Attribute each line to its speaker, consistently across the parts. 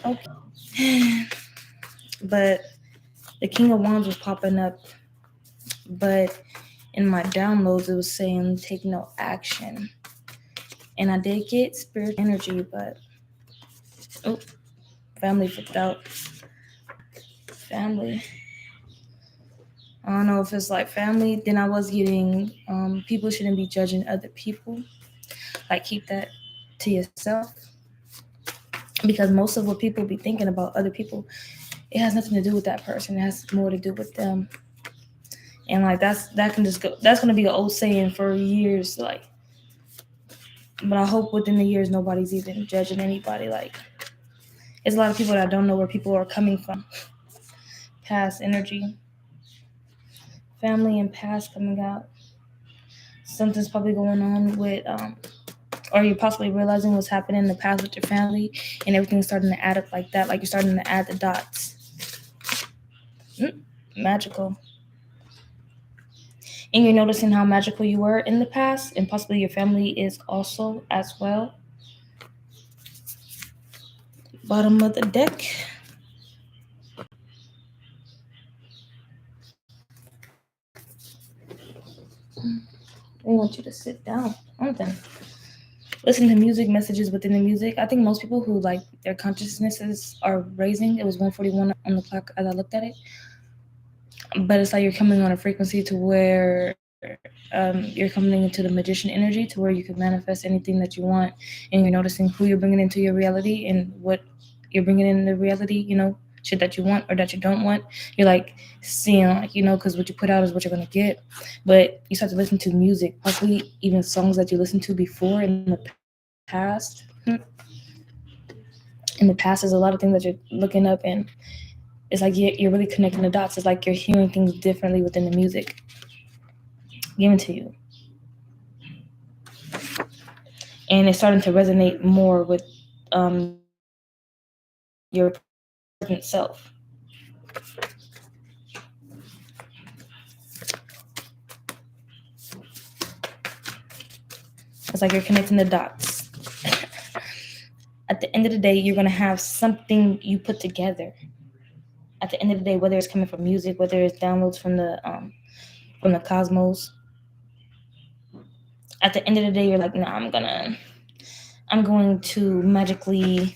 Speaker 1: Okay. But the King of Wands was popping up, but in my downloads it was saying take no action. And I did get spiritual energy, but oh, family flipped out. Family. I don't know if it's like family. Then I was getting people shouldn't be judging other people. Like keep that to yourself. Because most of what people be thinking about other people, it has nothing to do with that person. It has more to do with them. And like that can just go. That's gonna be an old saying for years. Like, but I hope within the years nobody's even judging anybody. Like, there's a lot of people that don't know where people are coming from. Past energy, family, and past coming out. Something's probably going on with or you're possibly realizing what's happening in the past with your family, and everything's starting to add up like that. Like you're starting to add the dots. Mm, magical. And you're noticing how magical you were in the past, and possibly your family is also as well. Bottom of the deck. They want you to sit down. Something. Listen to music messages within the music. I think most people who like their consciousnesses are raising. It was 141 on the clock as I looked at it. But it's like you're coming on a frequency to where you're coming into the magician energy to where you can manifest anything that you want, and you're noticing who you're bringing into your reality and what you're bringing in the reality, shit that you want or that you don't want. You're like seeing, like, because what you put out is what you're going to get. But you start to listen to music, possibly even songs that you listened to before in the past. In the past, there's a lot of things that you're looking up, and it's like you're really connecting the dots. It's like you're hearing things differently within the music given to you, and it's starting to resonate more with your present self. It's like you're connecting the dots. At the end of the day, you're gonna have something you put together. At the end of the day, whether it's coming from music, whether it's downloads from the cosmos, at the end of the day, you're like, nah, I'm going to magically.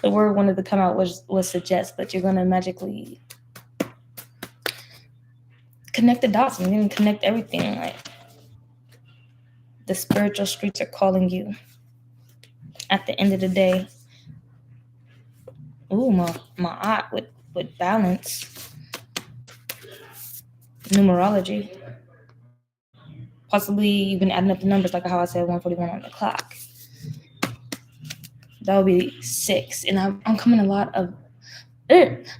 Speaker 1: The word wanted to come out was suggest, but you're gonna magically connect the dots and then connect everything. Like the spiritual streets are calling you. At the end of the day, ooh, my art with balance, numerology. Possibly you've been adding up the numbers like how I said 141 on the clock. That would be 6, and I'm coming a lot of.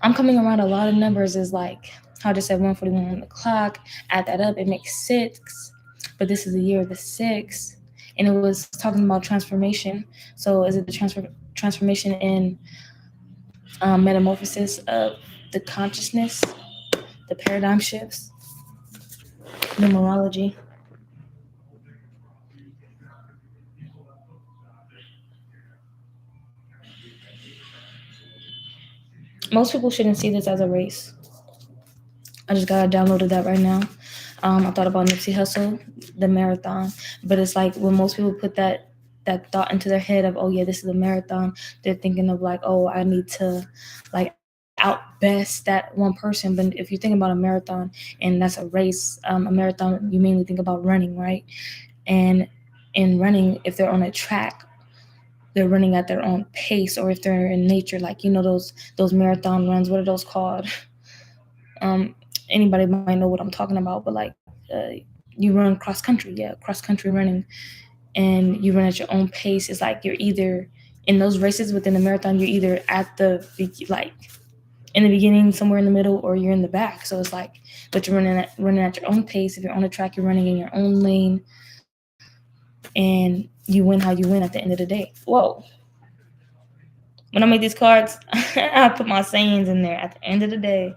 Speaker 1: I'm coming around a lot of numbers. Is like how I just said 141 on the clock. Add that up, it makes 6. But this is the year of the 6, and it was talking about transformation. So is it the transformation in metamorphosis of the consciousness, the paradigm shifts, numerology? Most people shouldn't see this as a race. I just got downloaded that right now. I thought about Nipsey Hussle, the marathon, but it's like when most people put that thought into their head of, oh yeah, this is a marathon, they're thinking of like, oh, I need to like outbest that one person. But if you think about a marathon and that's a race, a marathon, you mainly think about running, right? And in running, if they're on a track, they're running at their own pace, or if they're in nature, like those marathon runs, what are those called? um Anybody might know what I'm talking about, but like you run cross country, yeah, cross country running, and you run at your own pace. It's like you're either in those races within the marathon, you're either at like in the beginning, somewhere in the middle, or you're in the back. So it's like, but you're running at your own pace. If you're on the track, you're running in your own lane, and you win how you win at the end of the day. Whoa. When I make these cards, I put my sayings in there. At the end of the day,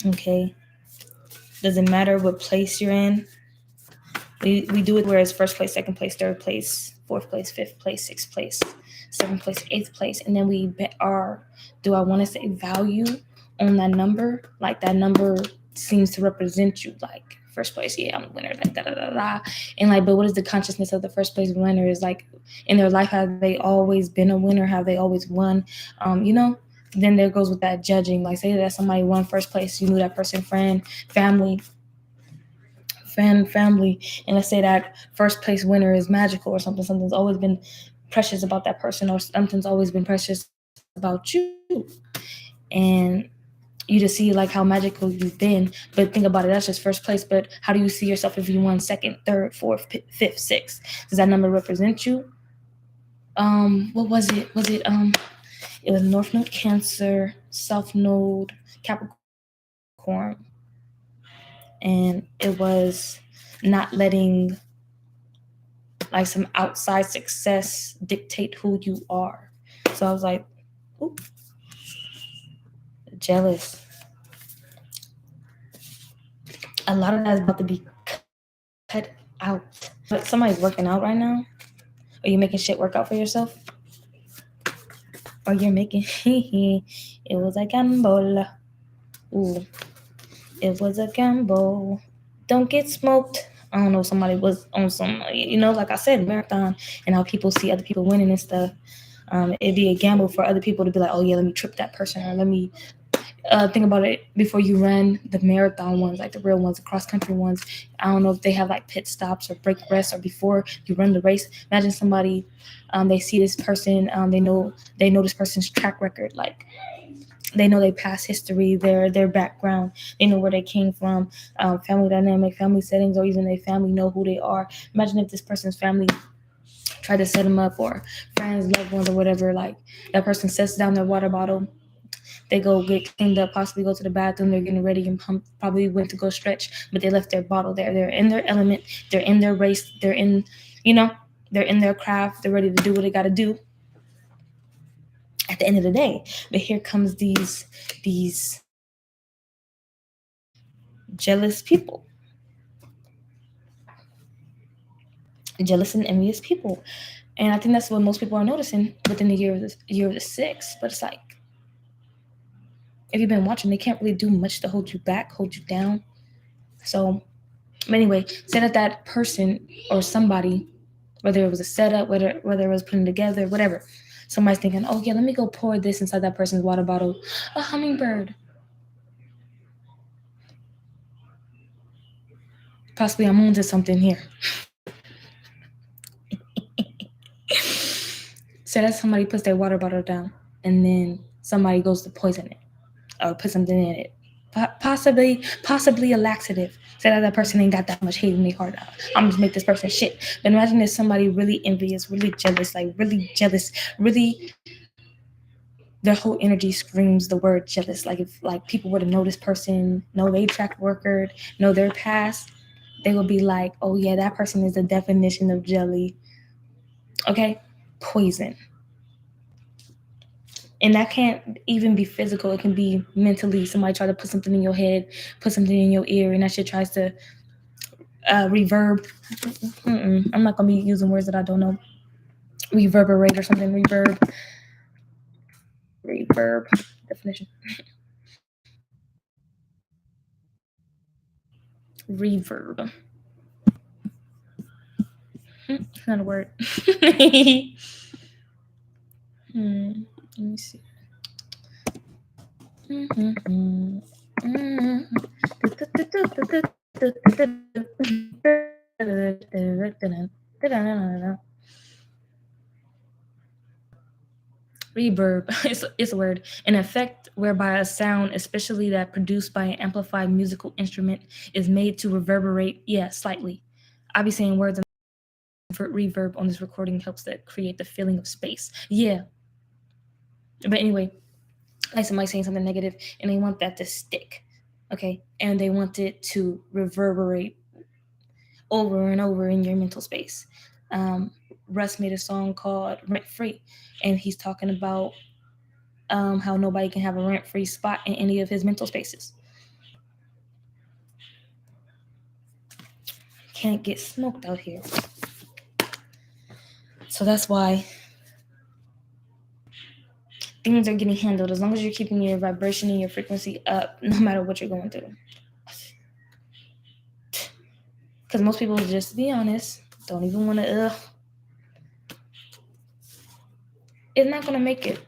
Speaker 1: okay, doesn't matter what place you're in. We do it where it's first place, second place, third place. fourth place, fifth place, sixth place, seventh place, eighth place, and then we are, do I want to say value on that number? Like that number seems to represent you, like first place, yeah, I'm a winner, like da da da da. And like, but what is the consciousness of the first place winner? Is like in their life, have they always been a winner? Have they always won? Then there goes with that judging. Like say that somebody won first place, you knew that person, friend, family, family, and let's say that first place winner is magical or something. Something's always been precious about that person, or something's always been precious about you. And you just see like how magical you've been. But think about it, that's just first place. But how do you see yourself if you won second, third, fourth, fifth, sixth? Does that number represent you? What was it? It was North Node Cancer, South Node Capricorn, and it was not letting like some outside success dictate who you are. So I was like, ooh, jealous. A lot of that is about to be cut out. But somebody's working out right now. Are you making shit work out for yourself? Or you're making it was a gamble. Ooh, it was a gamble. Don't get smoked. I don't know, somebody was on some, like I said, marathon, and how people see other people winning and stuff. It'd be a gamble for other people to be like, oh yeah, let me trip that person, or let me think about it before you run the marathon ones, like the real ones, the cross country ones. I don't know if they have like pit stops or break rests or before you run the race. Imagine somebody, they see this person, they know this person's track record, like they know their past history, their background, they know where they came from, family dynamic, family settings, or even their family know who they are. Imagine if this person's family tried to set them up, or friends, loved ones, or whatever. Like that person sets down their water bottle, they go get cleaned up, possibly go to the bathroom, they're getting ready and probably went to go stretch, but they left their bottle there. They're in their element, they're in their race, they're in, they're in their craft, they're ready to do what they got to do at the end of the day. But here comes these jealous people, jealous and envious people. And I think that's what most people are noticing within the year of the six. But it's like, if you've been watching, they can't really do much to hold you back, hold you down. So, but anyway, say that person or somebody, whether it was a setup, whether it was putting together, whatever, somebody's thinking, oh yeah, let me go pour this inside that person's water bottle. A hummingbird. Possibly I'm onto something here. So that somebody puts their water bottle down, and then somebody goes to poison it or put something in it. Possibly a laxative. Say that person ain't got that much hate in their heart. I'm just make this person shit. But imagine if somebody really envious, really jealous, really their whole energy screams the word jealous. Like if like people were to know this person, know their track record, know their past, they would be like, oh yeah, that person is the definition of jelly. Okay? Poison. And that can't even be physical. It can be mentally. Somebody try to put something in your head, put something in your ear, and that shit tries to reverb. I'm not gonna be using words that I don't know. Reverberate or something. Reverb definition. Reverb. It's not a word. Let me see. Reverb is a word, an effect whereby a sound, especially that produced by an amplified musical instrument, is made to reverberate, slightly. I'll be saying words and reverb on this recording helps to create the feeling of space. Yeah. But anyway, like somebody saying something negative and they want that to stick. Okay. And they want it to reverberate over and over in your mental space. Russ made a song called Rent Free, and he's talking about how nobody can have a rent-free spot in any of his mental spaces. Can't get smoked out here. So that's why things are getting handled as long as you're keeping your vibration and your frequency up, no matter what you're going through. Because most people, just be honest, don't even want to, it's not going to make it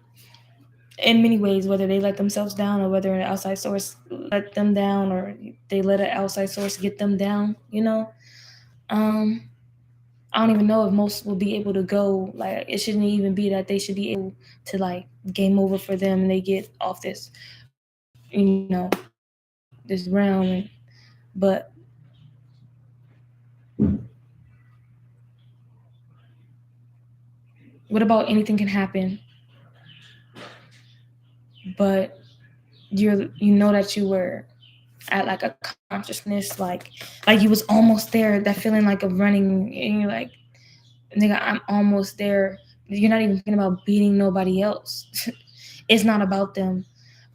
Speaker 1: in many ways, whether they let themselves down or whether an outside source let them down or they let an outside source get them down, you know. I don't even know if most will be able to go. Like, it shouldn't even be that they should be able to, like, game over for them and they get off this, this realm. But what about anything can happen, but you know that you were at like a consciousness, like you was almost there, that feeling like of running, and you're like, nigga, I'm almost there. You're not even thinking about beating nobody else. It's not about them.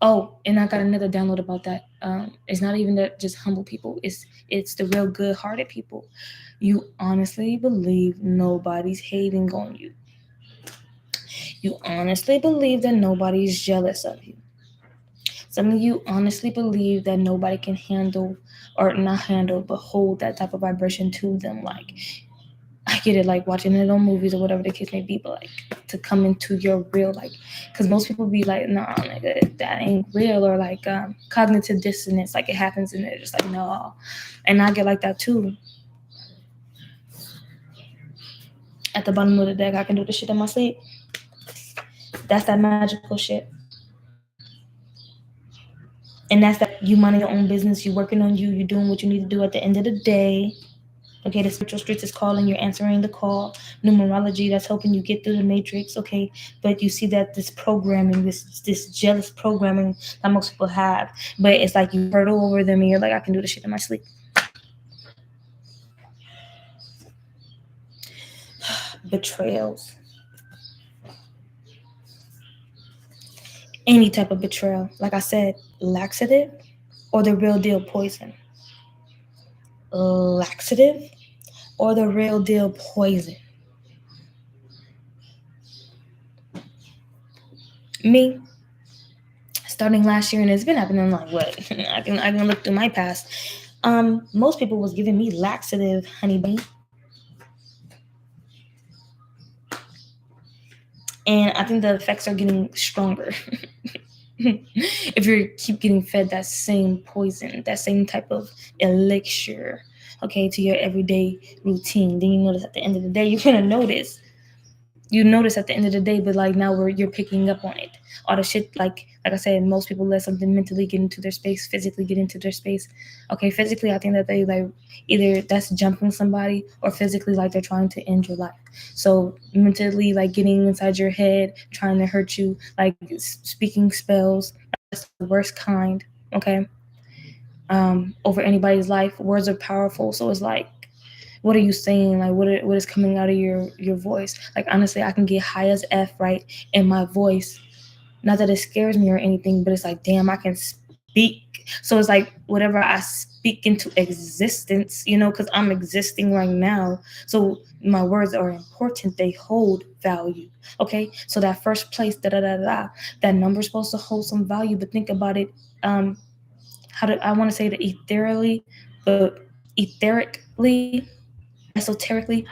Speaker 1: Oh, and I got another download about that. It's not even that just humble people. It's the real good-hearted people. You honestly believe nobody's hating on you. You honestly believe that nobody's jealous of you. Some of you honestly believe that nobody can handle, or not handle, but hold that type of vibration to them. Like, I get it, like watching it on movies or whatever the case may be, but like to come into your real, like, because most people be like, nah, nigga, that ain't real, or like cognitive dissonance, like it happens and they're just like, no. And I get like that too. At the bottom of the deck, I can do the shit in my sleep. That's that magical shit. And that's that you minding your own business, you working on you doing what you need to do at the end of the day. Okay, the spiritual streets is calling, you're answering the call. Numerology, that's helping you get through the matrix. Okay, but you see that this programming, this jealous programming that most people have, but it's like you hurdle over them and you're like, I can do this shit in my sleep. Betrayals. Any type of betrayal. Like I said, laxative or the real deal poison. Laxative or the real deal poison. Me, starting last year, and it's been happening like what? I can look through my past. Most people was giving me laxative, honey bunny. And I think the effects are getting stronger. If you keep getting fed that same poison, that same type of elixir, okay, to your everyday routine, then you notice at the end of the day, you're gonna notice. You notice at the end of the day, but like now you're picking up on it. All the shit, like I said, most people let something mentally get into their space, physically get into their space. Okay, physically, I think that they like either that's jumping somebody, or physically like they're trying to end your life. So mentally, like getting inside your head, trying to hurt you, like speaking spells. That's the worst kind. Okay, over anybody's life. Words are powerful, so it's like, what are you saying? Like, what is coming out of your voice? Like, honestly, I can get high as F, right, in my voice. Not that it scares me or anything, but it's like, damn, I can speak. So it's like whatever I speak into existence, because I'm existing right now. So my words are important. They hold value. Okay, so that first place, that number's supposed to hold some value. But think about it. How do I want to say it ethereally, but etherically, esoterically,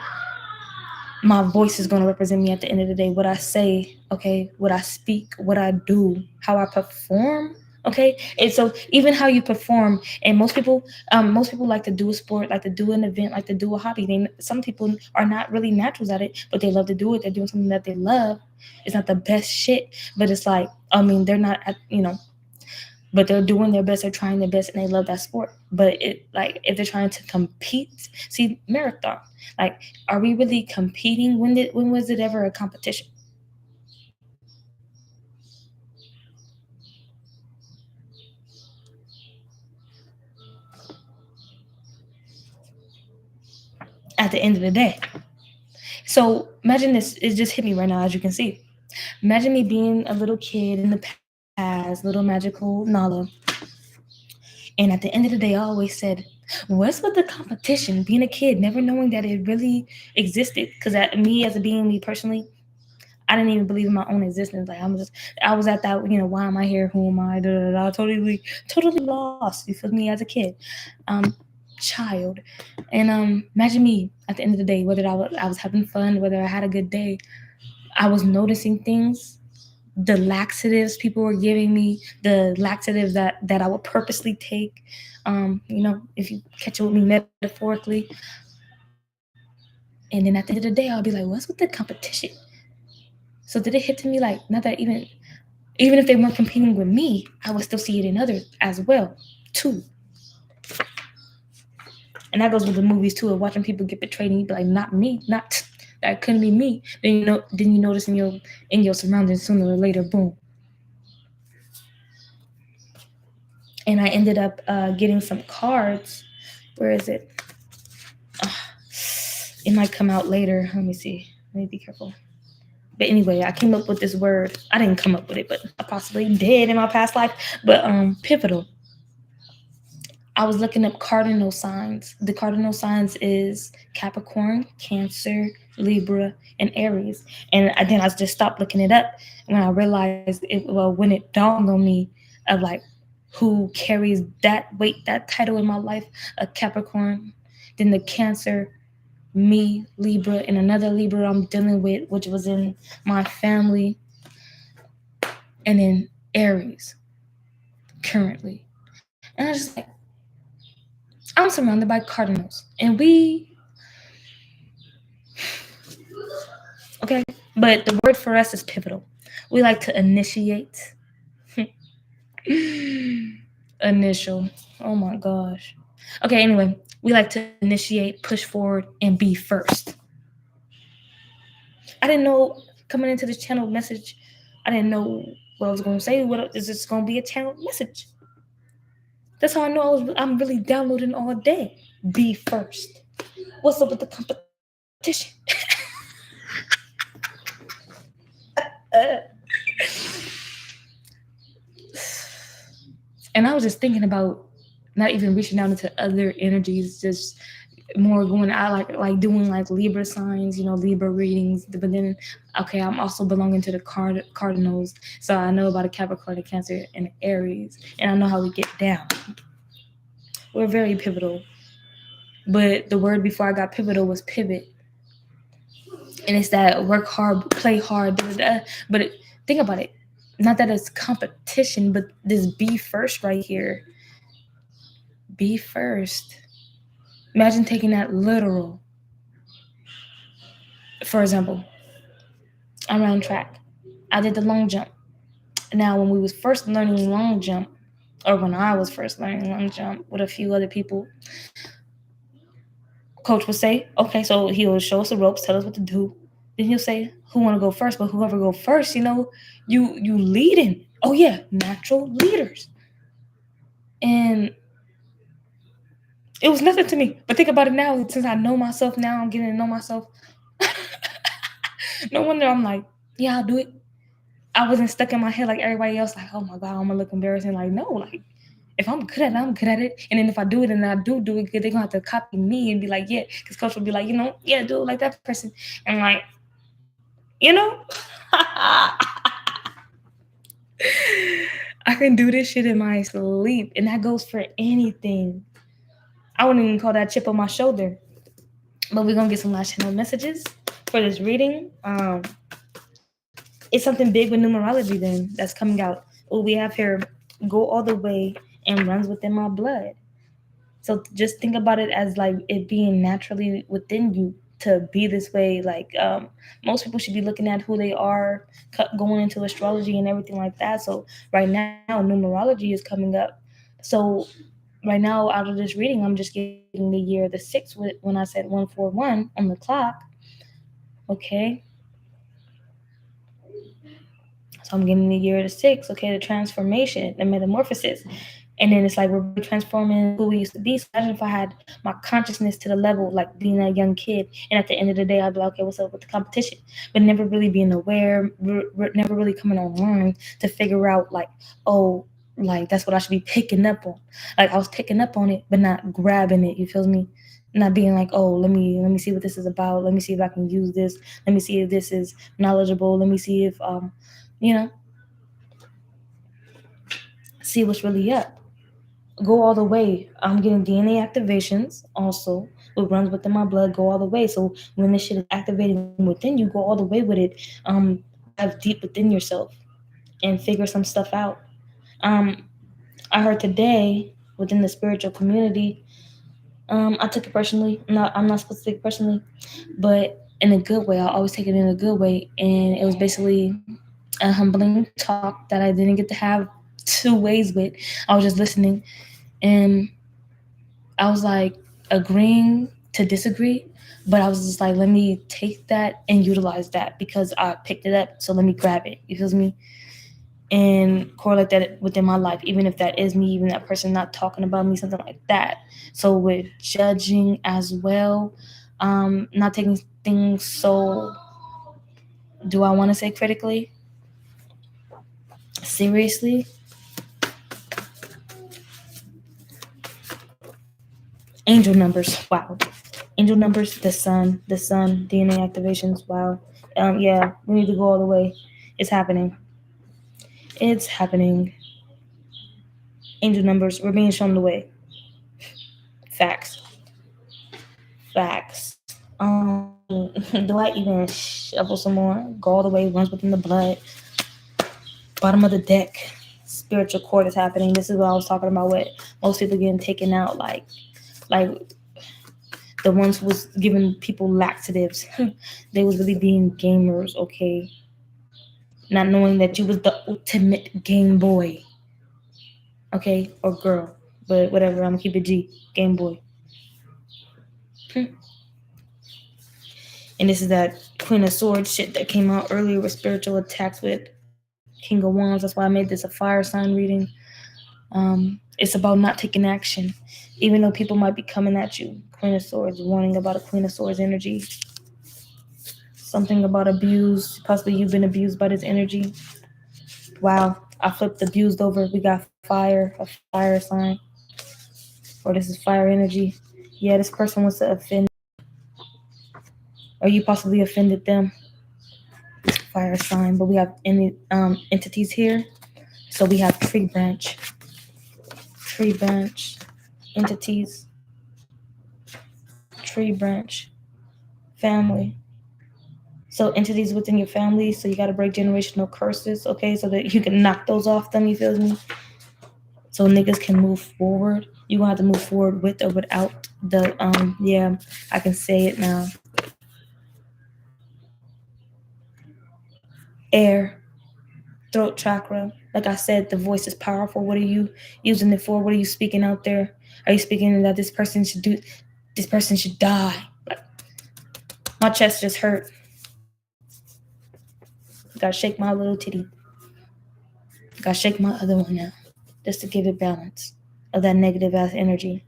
Speaker 1: my voice is going to represent me at the end of the day. What I say, okay, what I speak, what I do, how I perform. Okay, and so even how you perform, and most people like to do a sport, like to do an event, like to do a hobby. Some people are not really naturals at it, but they love to do it. They're doing something that they love. It's not the best shit, but it's like, I mean, they're not at, but they're doing their best, they're trying their best, and they love that sport. But it, like, if they're trying to compete, see, marathon, like, are we really competing? When was it ever a competition? At the end of the day. So imagine this, it just hit me right now, as you can see. Imagine me being a little kid in the past, little magical Nala. And at the end of the day, I always said, What's with the competition? Being a kid, never knowing that it really existed. Because me as a being, me personally, I didn't even believe in my own existence. Like I was at that, why am I here? Who am I? Da, da, da, totally lost. You feel me? As a kid, um, child, and imagine me at the end of the day, whether I was having fun, whether I had a good day, I was noticing things. The laxatives people were giving me, the laxatives that I would purposely take. If you catch it with me metaphorically, and then at the end of the day, I'll be like, "What's with the competition?" So did it hit to me like, not that even if they weren't competing with me, I would still see it in others as well, too. And that goes with the movies too, of watching people get betrayed, and you be like, "Not me, not that couldn't be me." Then you notice in your surroundings sooner or later, boom. And I ended up getting some cards. Where is it? Uh, it might come out later. Let me see. Let me be careful. But anyway, I came up with this word. I didn't come up with it, but I possibly did in my past life. But pivotal. I was looking up cardinal signs. The cardinal signs is Capricorn, Cancer, Libra, and Aries. And then I just stopped looking it up when I realized it. Well, when it dawned on me of like who carries that weight, that title in my life, a Capricorn, then the Cancer, me, Libra, and another Libra I'm dealing with, which was in my family, and then Aries currently. And I was just like, I'm surrounded by cardinals, and okay, but the word for us is pivotal. We like to initiate. Initial. Oh my gosh. Okay, anyway, we like to initiate, push forward, and be first. I didn't know coming into this channel message, I didn't know what I was going to say. What is this going to be a channel message? That's how I know I'm really downloading all day. Be first. What's up with the competition? And I was just thinking about not even reaching out into other energies, just more going out like doing like Libra signs, Libra readings. But then, okay, I'm also belonging to the cardinals, so I know about a Capricorn, a Cancer, and an Aries, and I know how we get down. We're very pivotal. But the word before I got pivotal was pivot, and it's that work hard, play hard. But think about it. Not that it's competition, but this be first right here. Be first. Imagine taking that literal. For example, I ran track. I did the long jump. Now, when we was first learning long jump, or when I was first learning long jump with a few other people, coach would say, okay, so he'll show us the ropes, tell us what to do. Then he'll say, who want to go first? But whoever go first, you leading. Oh yeah, natural leaders. And it was nothing to me. But think about it now, since I know myself now, I'm getting to know myself. No wonder I'm like, yeah, I'll do it. I wasn't stuck in my head like everybody else, like, oh my God, I'm gonna look embarrassing. Like, no, like, if I'm good at it, I'm good at it. And then if I do it and I do it, they're gonna have to copy me and be like, yeah, because coach will be like, yeah, do it like that person. And like, I can do this shit in my sleep. And that goes for anything. I wouldn't even call that chip on my shoulder. But we're gonna get some last channel messages for this reading. It's something big with numerology then that's coming out. What we have here, go all the way and runs within my blood. So just think about it as like it being naturally within you to be this way. Like most people should be looking at who they are, going into astrology and everything like that. So right now, numerology is coming up. So right now, out of this reading, I'm just getting the year the 6 when I said 141 on the clock. Okay. So I'm getting the year the 6. Okay, the transformation, the metamorphosis. And then it's like we're transforming who we used to be. So imagine if I had my consciousness to the level like being a young kid, and at the end of the day, I'd be like, okay, what's up with the competition? But never really being aware, never really coming online to figure out like, oh, Like that's what I should be picking up on. Like I was picking up on it, but not grabbing it. You feel me? Not being like, oh, let me see what this is about. Let me see if I can use this. Let me see if this is knowledgeable. Let me see if you know, see what's really up. Go all the way. I'm getting DNA activations also. What runs within my blood, go all the way. So when this shit is activating within you, go all the way with it. Dive deep within yourself and figure some stuff out. Um, I heard today within the spiritual community. I took it personally. I'm not supposed to take it personally, but in a good way. I always take it in a good way, and it was basically a humbling talk that I didn't get to have two ways with. I was just listening, and I was like agreeing to disagree, but I was just like, let me take that and utilize that because I picked it up. So let me grab it. You feel me? And correlate that within my life, even if that is me, even that person not talking about me, something like that. So with judging as well, not taking things so, do I want to say critically, seriously. Angel numbers, wow. Angel numbers, the sun, DNA activations, wow. Yeah, we need to go all the way. It's happening. It's happening. Angel numbers, we're being shown the way. Facts. Facts. Do I even shuffle some more? Go all the way, runs within the blood. Bottom of the deck. Spiritual cord is happening. This is what I was talking about with most people getting taken out, like the ones who was giving people laxatives. They was really being gamers, okay? Not knowing that you was the ultimate Game Boy. Okay? Or girl. But whatever, I'm gonna keep it G. Game Boy. And this is that Queen of Swords shit that came out earlier with spiritual attacks with King of Wands. That's why I made this a fire sign reading. It's about not taking action, even though people might be coming at you. Queen of Swords, warning about a Queen of Swords energy. Something about abuse. Possibly you've been abused by this energy. Wow, I flipped abused over. We got fire, a fire sign. Or this is fire energy. Yeah, this person wants to offend, or you possibly offended them. Fire sign. But we have any entities here. So we have tree branch, entities, tree branch, family. So entities within your family. So you got to break generational curses, okay, so that you can knock those off them. You feel me? So niggas can move forward. You gonna have to move forward with or without the Yeah, I can say it now. Air, throat chakra. Like I said, the voice is powerful. What are you using it for? What are you speaking out there? Are you speaking that this person should do? This person should die. My chest just hurt. Gotta shake my little titty. Gotta shake my other one now, just to give it balance of that negative ass energy.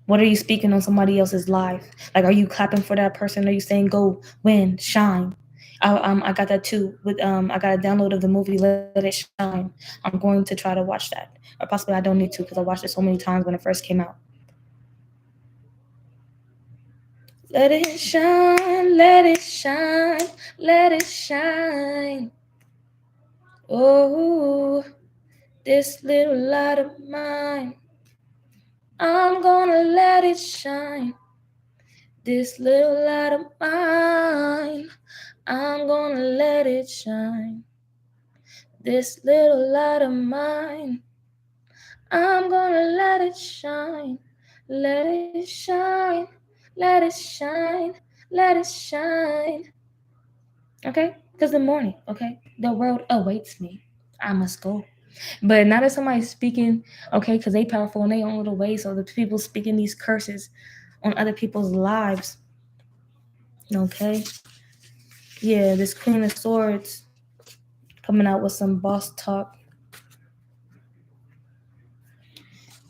Speaker 1: What are you speaking on somebody else's life? Like, are you clapping for that person? Are you saying go, win, shine? I got that too. With I got a download of the movie Let It Shine. I'm going to try to watch that, or possibly I don't need to because I watched it so many times when it first came out. Let it shine, let it shine, let it shine. Oh, this little light of mine, I'm gonna let it shine. This little light of mine, I'm gonna let it shine. This little light of mine, I'm gonna let it shine. Let it shine, let it shine, let it shine. Okay? Because the morning, okay? The world awaits me. I must go. But not if somebody's speaking, okay, because they powerful in their own little way. So the people speaking these curses on other people's lives. Okay? Yeah, this Queen of Swords coming out with some boss talk.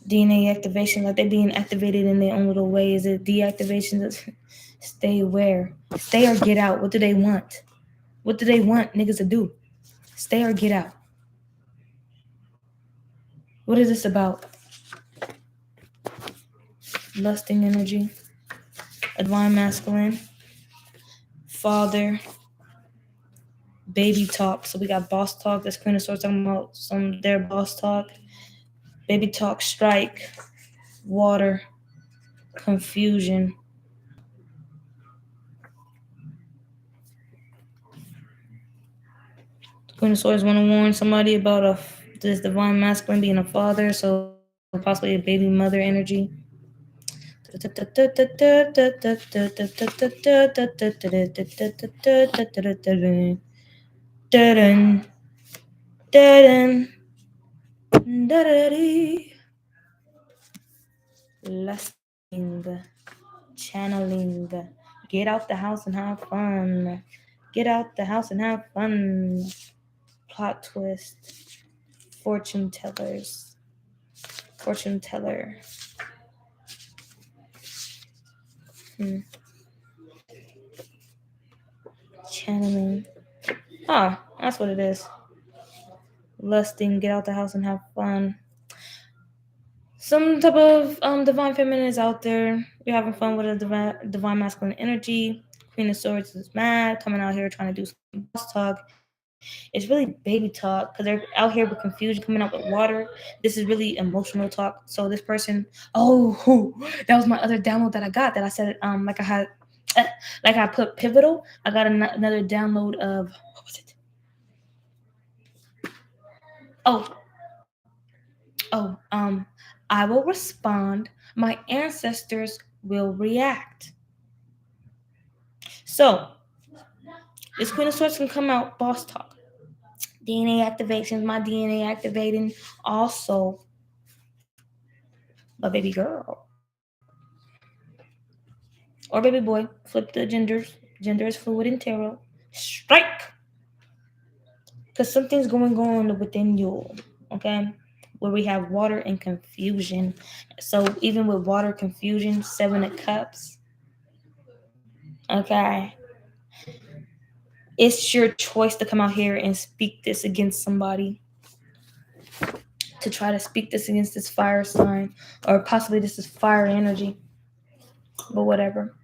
Speaker 1: DNA activation, like they're being activated in their own little way. Is it deactivation? Stay where? Stay or get out. What do they want? What do they want niggas to do? Stay or get out. What is this about? Lusting energy, a divine masculine, father, baby talk. So we got boss talk. This Queen of Swords talking about their boss talk. Baby talk, strike, water, confusion. Queen of Swords want to warn somebody about this divine masculine being a father, so possibly a baby mother energy. Lusting, channeling, get out the house and have fun. Get out the house and have fun. Plot twist. Fortune tellers. Fortune teller. Channeling. Ah, that's what it is. Lusting, get out the house and have fun. Some type of divine feminine is out there. You're having fun with a divine masculine energy. Queen of Swords is mad, coming out here trying to do some boss talk. It's really baby talk because they're out here with confusion, coming out with water. This is really emotional talk. So this person, that was my other download that I got. That I said, like I had, like I put pivotal. I got another download of what was it? Oh, oh, I will respond. My ancestors will react. So this Queen of Swords can come out boss talk. DNA activations, my DNA activating. Also, a baby girl or baby boy. Flip the genders. Gender is fluid in tarot. Strike, because something's going on within you. Okay, where we have water and confusion. So even with water confusion, 7 of Cups. Okay, it's your choice to come out here and speak this against somebody. To try to speak this against this fire sign, or possibly this is fire energy. But whatever.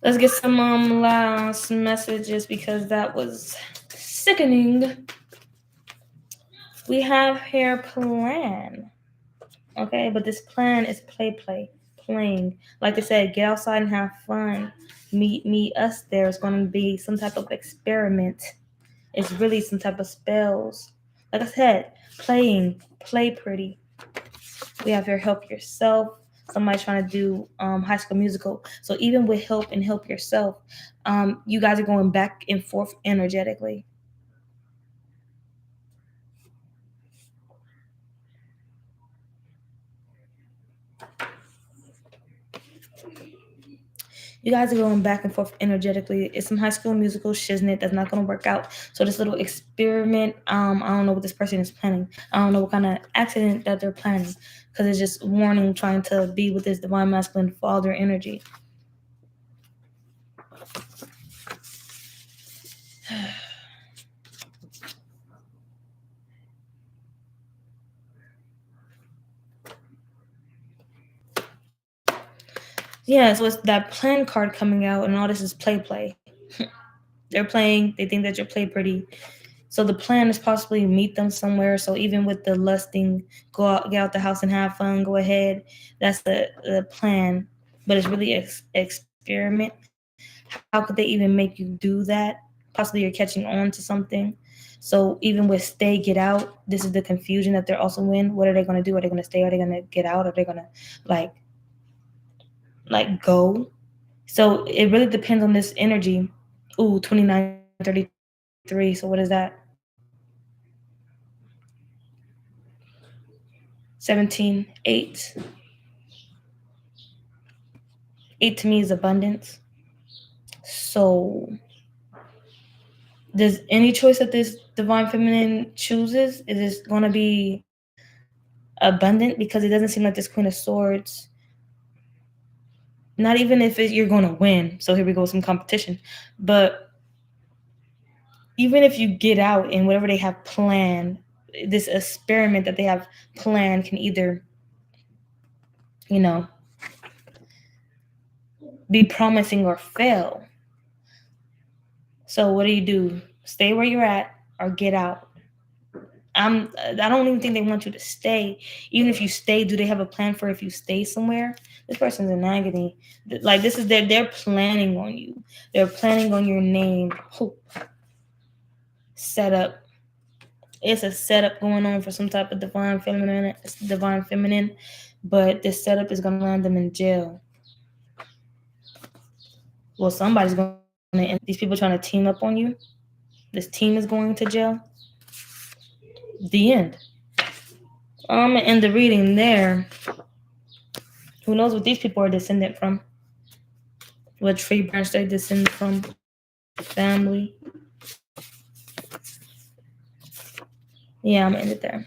Speaker 1: Let's get some last messages because that was sickening. We have here plan. Okay, but this plan is playing. Like I said, get outside and have fun. Meet us there. It's going to be some type of experiment. It's really some type of spells. Like I said, play pretty. We have here help yourself. Somebody trying to do High School Musical. So even with help yourself, you guys are going back and forth energetically. You guys are going back and forth energetically. It's some High School Musical shiznit that's not going to work out. So this little experiment, I don't know what this person is planning. I don't know what kind of accident that they're planning, because it's just warning, trying to be with this divine masculine father energy. Yeah, so it's that plan card coming out, and all this is play. They're playing. They think that you're play pretty. So the plan is possibly meet them somewhere. So even with the lusting, go out, get out the house and have fun. Go ahead. That's the plan. But it's really experiment. How could they even make you do that? Possibly you're catching on to something. So even with stay, get out, this is the confusion that they're also in. What are they going to do? Are they going to stay? Are they going to get out? Are they going to like go? So it really depends on this energy. Ooh, 2933. So what is that? 17, 8. 8 to me is abundance. So does any choice that this divine feminine chooses, is it going to be abundant? Because it doesn't seem like this Queen of Swords, not even if you're going to win. So here we go, some competition. But even if you get out and whatever they have planned, this experiment that they have planned can either, be promising or fail. So what do? Stay where you're at or get out? I don't even think they want you to stay. Even if you stay, do they have a plan for if you stay somewhere? This person's in agony. Like, this is they're planning on you. They're planning on your name. Setup. It's a setup going on for some type of divine feminine, but this setup is gonna land them in jail. Well, somebody's gonna end. These people trying to team up on you. This team is going to jail. The end. I'm gonna end the reading there. Who knows what these people are descended from? What tree branch they descend from? Family. Yeah, I'm gonna end it there.